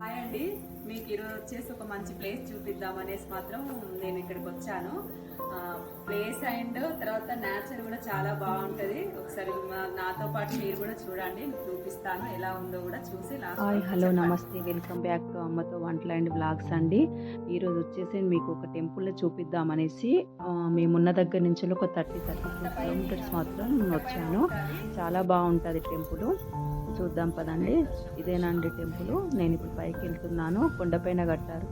Hi అండి, మీకు ఈరోజు వచ్చేసి ఒక మంచి ప్లేస్ చూపిద్దామనేసి మాత్రం నేను ఇక్కడికి వచ్చాను. ప్లేస్ అండ్ తర్వాత నేచర్ కూడా చాలా బాగుంటుంది. ఒకసారి నాతో పాటు మీరు కూడా చూడండి, చూపిస్తాను ఎలా ఉందో కూడా చూసి. హాయ్, హలో, నమస్తే, వెల్కమ్ బ్యాక్ టు అమ్మతో వంటలు అండ్ బ్లాగ్స్ అండి. ఈరోజు వచ్చేసి మీకు ఒక టెంపుల్ చూపిద్దామనేసి మేమున్న దగ్గర నుంచి ఒక 30-32 కిలోమీటర్స్ మాత్రం వచ్చాను. చాలా బాగుంటుంది టెంపుల్, చూద్దాం పదండి. ఇదేనండి టెంపుల్. నేను ఇప్పుడు పైకి వెళ్తున్నాను. కొండపైన కట్టారు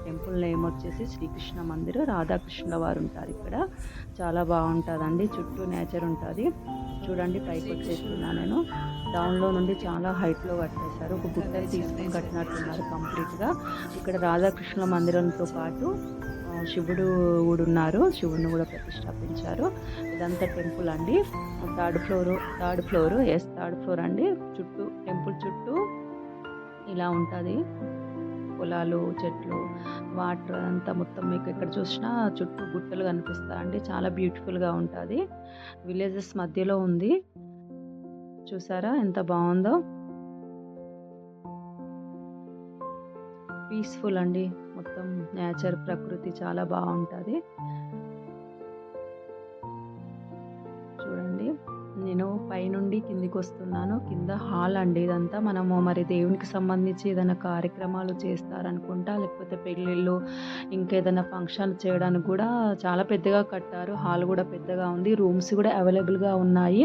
టెంపుల్ నేమ్ వచ్చేసి శ్రీకృష్ణ మందిర్. రాధాకృష్ణుల వారు ఉంటారు ఇక్కడ. చాలా బాగుంటుందండి, చుట్టూ నేచర్ ఉంటుంది. చూడండి, పైకి వచ్చేస్తున్నా నేను. డౌన్లో నుండి చాలా హైట్లో కట్టేశారు. ఒక గుట్టలు తీసుకొని కట్టినట్టున్నారు కంప్లీట్గా. ఇక్కడ రాధాకృష్ణుల మందిరంతో పాటు శివుడు కూడా ఉన్నారు. శివుడిని కూడా ప్రతిష్టాపించారు. ఇదంతా టెంపుల్ అండి. థర్డ్ ఫ్లోర్ అండి. చుట్టూ టెంపుల్ చుట్టూ ఇలా ఉంటుంది. పొలాలు, చెట్లు, వాటర్ అంతా మొత్తం మీకు ఎక్కడ చూసినా చుట్టూ గుట్టలు కనిపిస్తాయండి. చాలా బ్యూటిఫుల్గా ఉంటుంది. విలేజెస్ మధ్యలో ఉంది. చూసారా ఎంత బాగుందో. పీస్ఫుల్ అండి, మొత్తం నేచర్, ప్రకృతి చాలా బాగుంటుంది. చూడండి, నేను పైనుండి కిందికి వస్తున్నాను. కింద హాల్ అండి ఇదంతా. మనము మరి దేవునికి సంబంధించి ఏదైనా కార్యక్రమాలు చేస్తారనుకుంటా, లేకపోతే పెళ్ళిళ్ళు, ఇంకేదైనా ఫంక్షన్ చేయడానికి కూడా చాలా పెద్దగా కట్టారు. హాల్ కూడా పెద్దగా ఉంది. రూమ్స్ కూడా అవైలబుల్గా ఉన్నాయి.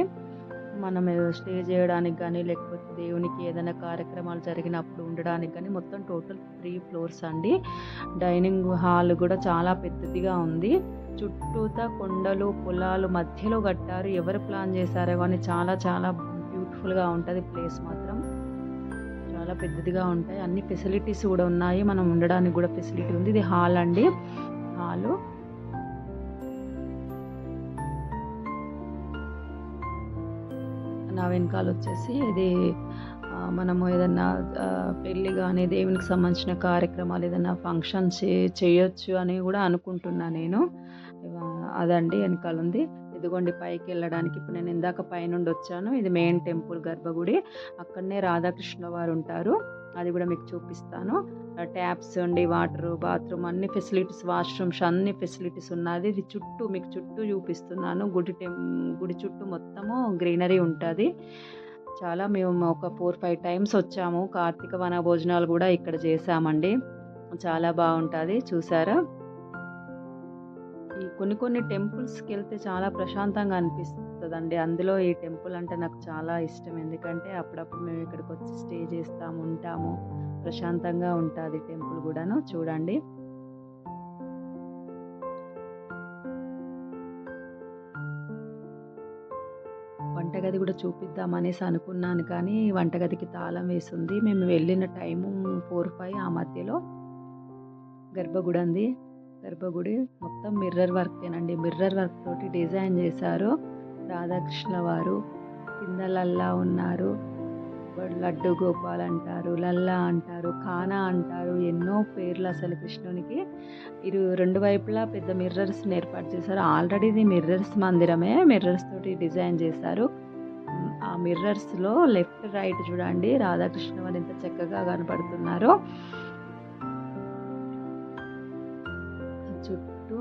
మనం స్టే చేయడానికి కానీ, లేకపోతే దేవునికి ఏదైనా కార్యక్రమాలు జరిగినప్పుడు ఉండడానికి కానీ. మొత్తం టోటల్ 3 ఫ్లోర్స్ అండి. డైనింగ్ హాల్ కూడా చాలా పెద్దదిగా ఉంది. చుట్టూతా కొండలు, పొలాలు మధ్యలో కట్టారు. ఎవరు ప్లాన్ చేశారో కానీ చాలా చాలా బ్యూటిఫుల్గా ఉంటుంది. ప్లేస్ మాత్రం చాలా పెద్దదిగా ఉంటాయి. అన్ని ఫెసిలిటీస్ కూడా ఉన్నాయి. మనం ఉండడానికి కూడా ఫెసిలిటీ ఉంది. ఇది హాల్ అండి. హాలు నా వెనకాల వచ్చేసి ఇది మనము ఏదన్నా పెళ్ళి కానీ, దేవునికి సంబంధించిన కార్యక్రమాలు, ఏదైనా ఫంక్షన్ చేయొచ్చు అని కూడా అనుకుంటున్నా నేను. అదండి వెనకాల ఉంది. ఇదిగోండి పైకి వెళ్ళడానికి. ఇప్పుడు నేను ఇందాక పైనుండి వచ్చాను. ఇది మెయిన్ టెంపుల్ గర్భగుడి. అక్కడనే రాధాకృష్ణ వారు ఉంటారు. అది కూడా మీకు చూపిస్తాను. ట్యాప్స్ అండి, వాటర్, బాత్రూమ్, అన్ని ఫెసిలిటీస్, వాష్రూమ్స్, అన్ని ఫెసిలిటీస్ ఉన్నది. ఇది మీకు చుట్టూ చూపిస్తున్నాను. గుడి చుట్టూ మొత్తము గ్రీనరీ ఉంటుంది. చాలా మేము ఒక 4-5 టైమ్స్ వచ్చాము. కార్తీక వన భోజనాలు కూడా ఇక్కడ చేసామండి. చాలా బాగుంటుంది. చూసారా, ఈ కొన్ని టెంపుల్స్కి వెళ్తే చాలా ప్రశాంతంగా అనిపిస్తుందండి. అందులో ఈ టెంపుల్ అంటే నాకు చాలా ఇష్టం. ఎందుకంటే అప్పుడప్పుడు మేము ఇక్కడికి వచ్చి స్టే చేస్తాము, ఉంటాము. ప్రశాంతంగా ఉంటుంది టెంపుల్ కూడాను. చూడండి, వంటగది కూడా చూపిద్దామనేసి అనుకున్నాను, కానీ వంటగదికి తాళం వేసింది. మేము వెళ్ళిన టైము 4-5. ఆ మధ్యలో గర్భగుడి ఉంది. గర్భగుడి మొత్తం మిర్రర్ వర్కేనండి. మిర్రర్ వర్క్ తోటి డిజైన్ చేశారు. రాధాకృష్ణ వారు కింద లల్లా ఉన్నారు. లడ్డు గోపాల్ అంటారు, లల్లా అంటారు, ఖానా అంటారు. ఎన్నో పేర్లు అసలు కృష్ణునికి. 2 వైపులా పెద్ద మిర్రర్స్ ఏర్పాటు చేశారు. ఆల్రెడీ ఇది మిర్రర్స్ మందిరమే. మిర్రర్స్ తోటి డిజైన్ చేశారు. ఆ మిర్రర్స్లో లెఫ్ట్ రైట్ చూడండి, రాధాకృష్ణ వారు ఎంత చక్కగా కనపడుతున్నారో. చుట్టూ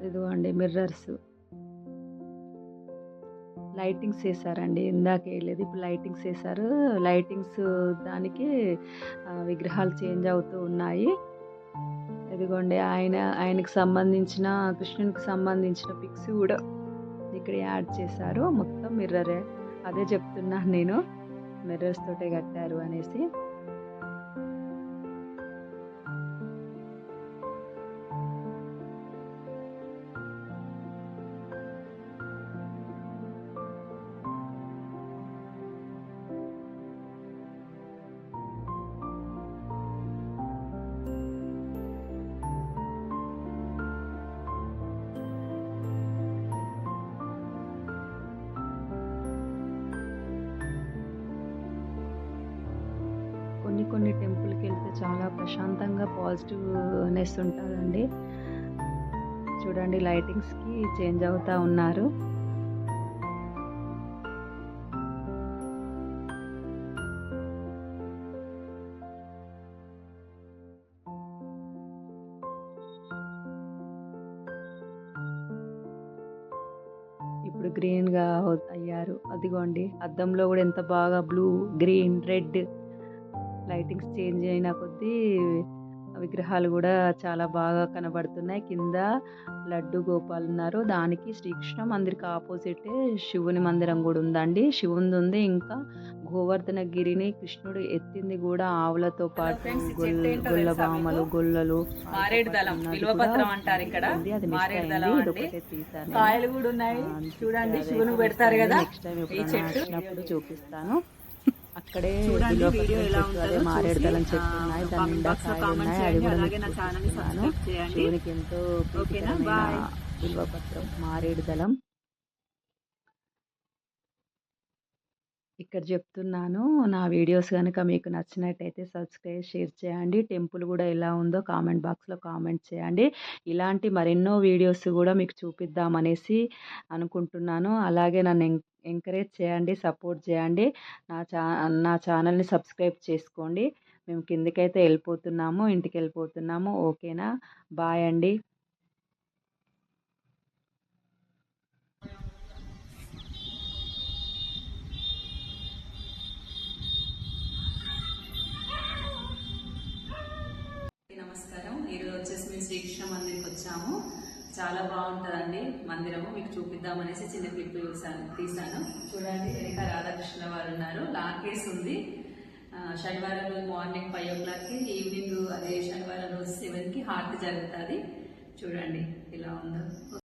ఇదిగోండి మిర్రర్స్. లైటింగ్స్ వేసారండి. ఇందాక వేయలేదు, ఇప్పుడు లైటింగ్స్ వేసారు. లైటింగ్స్ దానికి విగ్రహాలు చేంజ్ అవుతూ ఉన్నాయి. ఇదిగోండి ఆయనకి సంబంధించిన, కృష్ణునికి సంబంధించిన పిక్స్ కూడా ఇక్కడ యాడ్ చేశారు. మొత్తం మిర్రరే. అదే చెప్తున్నాను నేను, మిర్రర్స్ తోటే కట్టారు అనేసి. కొన్ని టెంపుల్కి వెళ్తే చాలా ప్రశాంతంగా పాజిటివ్నెస్ ఉంటుందండి. చూడండి, లైటింగ్స్కి చేంజ్ అవుతూ ఉన్నారు. ఇప్పుడు గ్రీన్గా అయ్యారు. అదిగోండి అద్దంలో కూడా ఎంత బాగా blue, green, red lightings change అయిన కొద్దీ విగ్రహాలు కూడా చాలా బాగా కనబడుతున్నాయి. కింద లడ్డు గోపాల్ ఉన్నారు. దానికి శ్రీకృష్ణ మందిర్కి ఆపోజిట్ శివుని మందిరం కూడా ఉందండి. శివునిది ఉంది. ఇంకా గోవర్ధన గిరిని కృష్ణుడు ఎత్తింది కూడా ఆవులతో పాటు ఫ్రెండ్స్, ఈ చెట్టు ఏంటో గొల్ల తెలుసా బామలు, మీకు? గొల్లలు, మారేడు దళం, ఉన్నది బిల్వపత్రం కూడా అంటారు ఇక్కడ. ఉంది. అది మిస్ మారేడు అయింది. దళం అండి. ఇదొకటే తీశాను. కాయలు కూడా ఉన్నాయి చూడండి, అదైతే శివునికి మిస్ పెడతారు అయింది. కదా నెక్స్ట్ టైం ఈ ఎప్పుడైనా చెట్టు. వచ్చినప్పుడు చూపిస్తాను. అక్కడే చూడండి బిల్వపత్రం వీడియో ఎలా చెట్టు, అదే ఉంటుందో మారేడు చూసి దళం చెట్టు ఉన్నాయి. దాని కామెంట్ నిండా బాక్స్ లో కాయలు కామెంట్ ఉన్నాయి. అది చేయండి. కూడా అలాగే మీకు నా ఛానల్ ని చూపిస్తున్నాను. సబ్స్క్రైబ్ చేయండి. శివునికి ఎంతో ఓకేనా? ప్రీతికరమైన బాయ్. బిల్వపత్రం మారేడు దళం. ఇక్కడ చెప్తున్నాను, నా వీడియోస్ కనుక మీకు నచ్చినట్టయితే సబ్స్క్రైబ్, షేర్ చేయండి. టెంపుల్ కూడా ఎలా ఉందో కామెంట్ బాక్స్లో కామెంట్ చేయండి. ఇలాంటి మరెన్నో వీడియోస్ కూడా మీకు చూపిద్దామనేసి అనుకుంటున్నాను. అలాగే నన్ను ఎంకరేజ్ చేయండి, సపోర్ట్ చేయండి. నా ఛానల్ని సబ్స్క్రైబ్ చేసుకోండి. మేము కిందకైతే వెళ్ళిపోతున్నాము, ఇంటికి వెళ్ళిపోతున్నాము. ఓకేనా? బాయ్ అండి. నమస్కారం. ఈరోజు వచ్చేసి మేము శ్రీకృష్ణ మందిర్కి వచ్చాము. చాలా బాగుంటుందండి మందిరము. మీకు చూపిద్దామనేసి చిన్న క్లిప్ తీసాను. చూడండి, వెనక రాధాకృష్ణ వారు ఉన్నారు. లాకేస్ ఉంది. శనివారం రోజు మార్నింగ్ 5 o'clockకి, ఈవినింగ్ అదే శనివారం రోజు 7కి హారతి జరుగుతుంది. చూడండి ఎలా ఉందో.